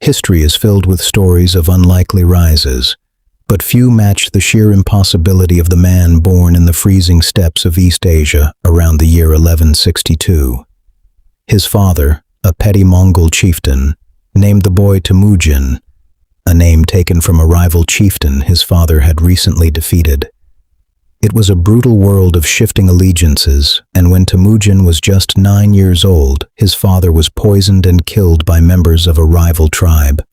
History is filled with stories of unlikely rises, but few match the sheer impossibility of the man born in the freezing steppes of East Asia around the year 1162. His father, a petty Mongol chieftain, named the boy Temujin, a name taken from a rival chieftain his father had recently defeated. It was a brutal world of shifting allegiances, and when Temujin was just 9 years old, his father was poisoned and killed by members of a rival tribe.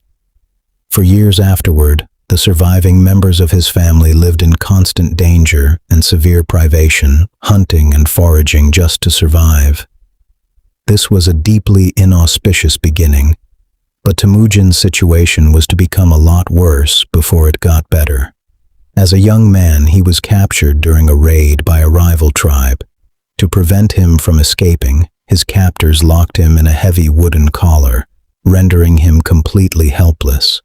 For years afterward, the surviving members of his family lived in constant danger and severe privation, hunting and foraging just to survive. This was a deeply inauspicious beginning, but Temujin's situation was to become a lot worse before it got better. As a young man, he was captured during a raid by a rival tribe. To prevent him from escaping, his captors locked him in a heavy wooden collar, rendering him completely helpless.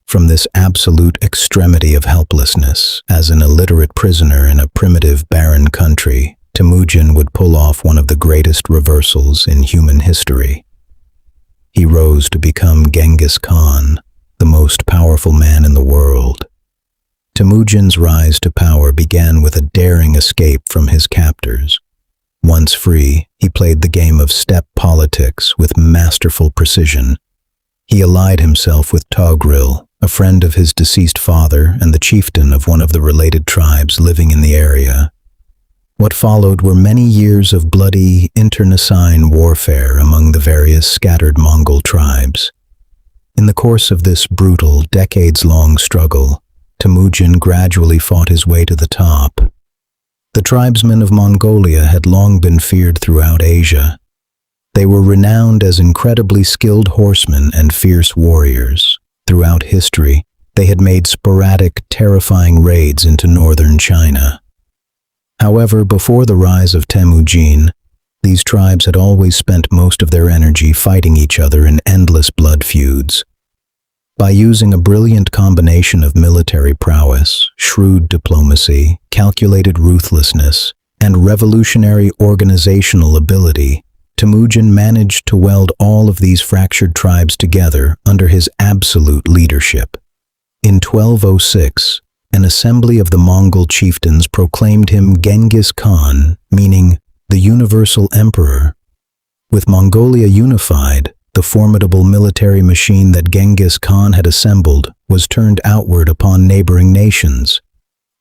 From this absolute extremity of helplessness, as an illiterate prisoner in a primitive, barren country, Temujin would pull off one of the greatest reversals in human history. He rose to become Genghis Khan, the most powerful man in the world. Temujin's rise to power began with a daring escape from his captors. Once free, he played the game of steppe politics with masterful precision. He allied himself with Togril, a friend of his deceased father and the chieftain of one of the related tribes living in the area. What followed were many years of bloody, internecine warfare among the various scattered Mongol tribes. In the course of this brutal, decades-long struggle, Temujin gradually fought his way to the top. The tribesmen of Mongolia had long been feared throughout Asia. They were renowned as incredibly skilled horsemen and fierce warriors. Throughout history, they had made sporadic, terrifying raids into northern China. However, before the rise of Temujin, these tribes had always spent most of their energy fighting each other in endless blood feuds. By using a brilliant combination of military prowess, shrewd diplomacy, calculated ruthlessness, and revolutionary organizational ability, Temujin managed to weld all of these fractured tribes together under his absolute leadership. In 1206, an assembly of the Mongol chieftains proclaimed him Genghis Khan, meaning the universal emperor. With Mongolia unified, the formidable military machine that Genghis Khan had assembled was turned outward upon neighboring nations.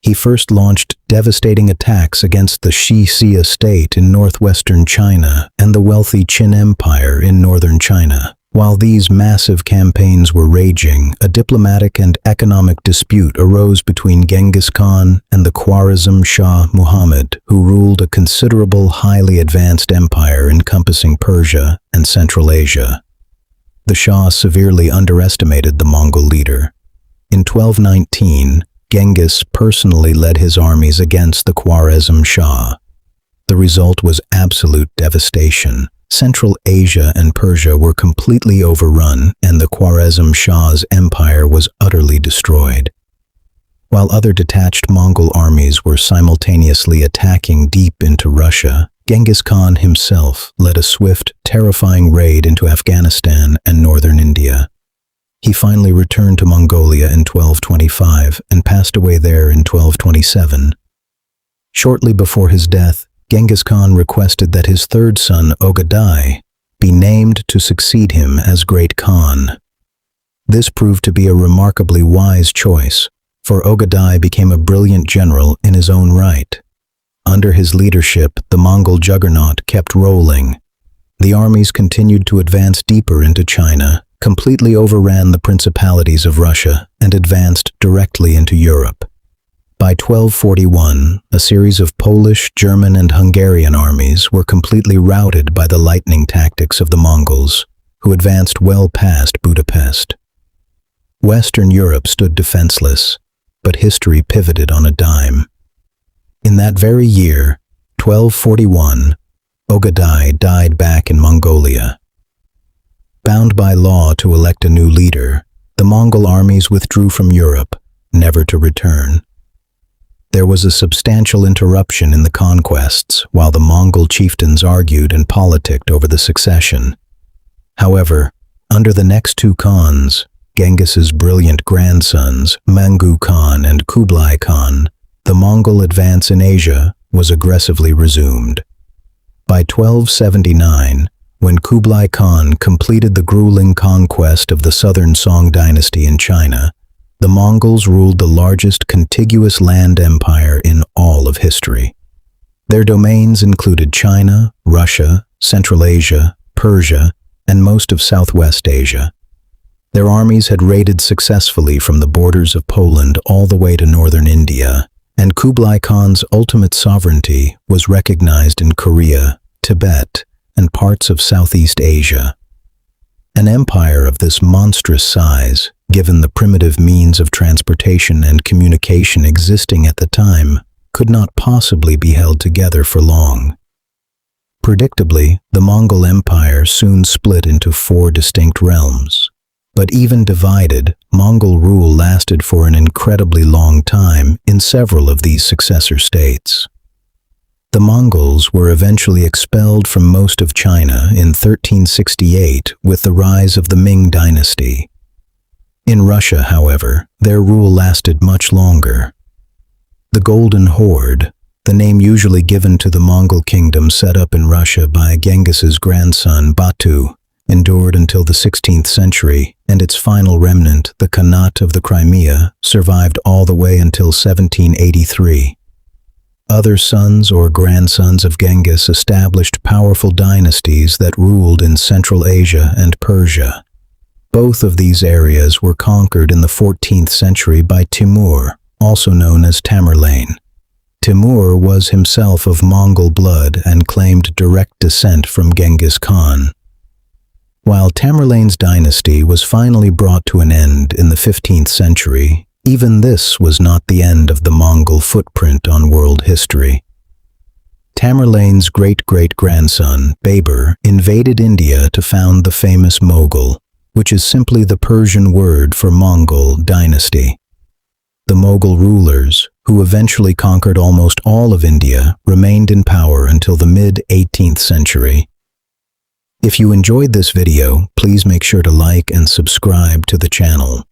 He first launched devastating attacks against the Xi state in northwestern China and the wealthy Qin Empire in northern China. While these massive campaigns were raging, a diplomatic and economic dispute arose between Genghis Khan and the Khwarezm Shah Muhammad, who ruled a considerable, highly advanced empire encompassing Persia and Central Asia. The Shah severely underestimated the Mongol leader. In 1219, Genghis personally led his armies against the Khwarezm Shah. The result was absolute devastation. Central Asia and Persia were completely overrun, and the Khwarezm Shah's empire was utterly destroyed. While other detached Mongol armies were simultaneously attacking deep into Russia, Genghis Khan himself led a swift, terrifying raid into Afghanistan and northern India. He finally returned to Mongolia in 1225 and passed away there in 1227. Shortly before his death, Genghis Khan requested that his third son, Ogadai, be named to succeed him as Great Khan. This proved to be a remarkably wise choice, for Ogadai became a brilliant general in his own right. Under his leadership, the Mongol juggernaut kept rolling. The armies continued to advance deeper into China, completely overran the principalities of Russia, and advanced directly into Europe. By 1241, a series of Polish, German, and Hungarian armies were completely routed by the lightning tactics of the Mongols, who advanced well past Budapest. Western Europe stood defenseless, but history pivoted on a dime. In that very year, 1241, Ogadai died back in Mongolia. Bound by law to elect a new leader, the Mongol armies withdrew from Europe, never to return. There was a substantial interruption in the conquests while the Mongol chieftains argued and politicked over the succession. However, Under the next two Khans, Genghis's brilliant grandsons, Mangu Khan and Kublai Khan, the Mongol advance in Asia was aggressively resumed. By 1279, when Kublai Khan completed the grueling conquest of the southern Song dynasty in China, the Mongols ruled the largest contiguous land empire in all of history. Their domains included China, Russia, Central Asia, Persia, and most of Southwest Asia. Their armies had raided successfully from the borders of Poland all the way to northern India, and Kublai Khan's ultimate sovereignty was recognized in Korea, Tibet, and parts of Southeast Asia. An empire of this monstrous size, given the primitive means of transportation and communication existing at the time, could not possibly be held together for long. Predictably, the Mongol Empire soon split into 4 distinct realms. But even divided, Mongol rule lasted for an incredibly long time in several of these successor states. The Mongols were eventually expelled from most of China in 1368 with the rise of the Ming dynasty. In Russia, however, their rule lasted much longer. The Golden Horde, the name usually given to the Mongol kingdom set up in Russia by Genghis's grandson Batu, endured until the 16th century, and its final remnant, the Khanate of the Crimea, survived all the way until 1783. Other sons or grandsons of Genghis established powerful dynasties that ruled in Central Asia and Persia. Both of these areas were conquered in the 14th century by Timur, also known as Tamerlane. Timur was himself of Mongol blood and claimed direct descent from Genghis Khan. While Tamerlane's dynasty was finally brought to an end in the 15th century, even this was not the end of the Mongol footprint on world history. Tamerlane's great-great-grandson, Babur, invaded India to found the famous Mughal, which is simply the Persian word for Mongol dynasty. The Mughal rulers, who eventually conquered almost all of India, remained in power until the mid-18th century. If you enjoyed this video, please make sure to like and subscribe to the channel.